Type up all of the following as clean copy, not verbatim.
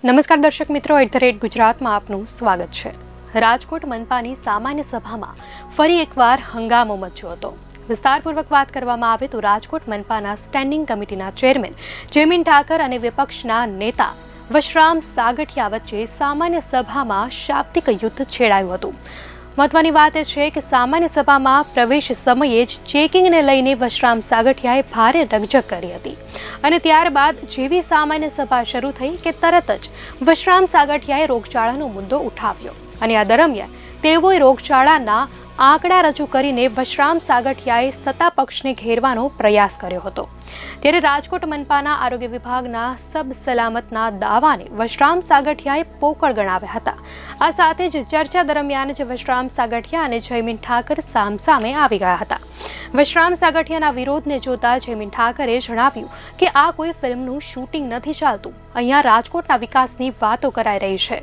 નમસ્કાર દર્શક મિત્રો, @ગુજરાતમાં આપનું સ્વાગત છે। રાજકોટ મનપાની સામાન્ય સભામાં ફરી એકવાર હંગામો મચ્યો હતો। વિસ્તારપૂર્વક વાત કરવામાં આવે તો રાજકોટ મનપાના સ્ટેન્ડિંગ કમિટીના ચેરમેન જયમીન ઠાકર અને વિપક્ષના નેતા વશરામ સાગઠિયા વચ્ચે સામાન્ય સભામાં શાબ્દિક યુદ્ધ છેડાયું હતું। મહત્વની વાત એ છે કે સામાન્ય સભામાં પ્રવેશ સમયે જ ચેકિંગને લઈને વશરામ સાગઠિયાએ ભારે રકઝક કરી હતી અને ત્યારબાદ જેવી સામાન્ય સભા શરૂ થઈ કે તરત જ વશરામ સાગઠિયાએ રોગચાળાનો મુદ્દો ઉઠાવ્યો અને આ દરમિયાન તેઓએ રોગચાળાના આંકડા રજૂ કરીને વશરામ સાગઠિયાએ સત્તા પક્ષને ઘેરવાનો પ્રયાસ કર્યો હતો। ત્યારે રાજકોટ મનપાના આરોગ્ય વિભાગના સબ સલામતના દાવાને વશરામ સાગઠિયાએ પોકળ ગણાવ્યા હતા। આ સાથે જ ચર્ચા દરમિયાન જ વશરામ સાગઠિયા અને જયમીન ઠાકર સામસામે આવી ગયા હતા। વશરામ સાગઠિયાના વિરોધને જોતા જયમીન ઠાકરે જણાવ્યું કે આ કોઈ ફિલ્મનું શૂટિંગ નથી ચાલતું, અહીંયા રાજકોટના વિકાસની વાતો કરાઈ રહી છે।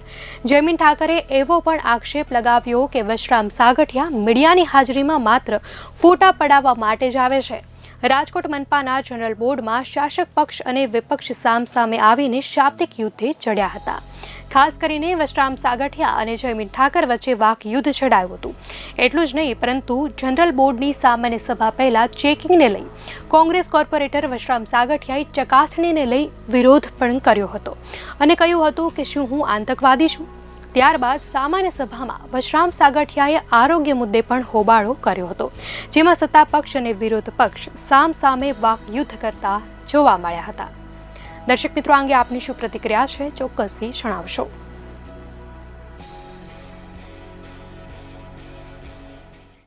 જયમીન ઠાકરે એવો પણ આક્ષેપ લગાવ્યો કે વશરામ સાગઠિયા મીડિયાની હાજરીમાં માત્ર ફોટા પડાવવા માટે જ આવે છે। રાજકોટ મનપાના જનરલ બોર્ડમાં શાસક પક્ષ અને વિપક્ષ સામસામે આવીને શાબ્દિક યુદ્ધે ચડ્યા હતા। ખાસ કરીને વશરામ સાગઠિયા અને જયમીન ઠાકર વચ્ચે વાક યુદ્ધ છેડાયું હતું। એટલું જ નહીં પરંતુ જનરલ બોર્ડની સામાન્ય સભા પહેલા ચેકિંગને લઈ કોંગ્રેસ કોર્પોરેટર વશરામ સાગઠિયાએ ચકાસણીને લઈ વિરોધ પણ કર્યો હતો અને કહ્યું હતું કે શું હું આતંકવાદી છું। ત્યારબાદ સામાન્ય સભામાં વશરામ સાગઠિયાએ આરોગ્ય મુદ્દે પણ હોબાળો કર્યો હતો, જેમાં સત્તા પક્ષ અને વિરોધ પક્ષ સામસામે વાક યુદ્ધ કરતા જોવા મળ્યા હતા। દર્શક મિત્રો, આ અંગે આપની શું પ્રતિક્રિયા છે, ચોક્કસથી જણાવશો।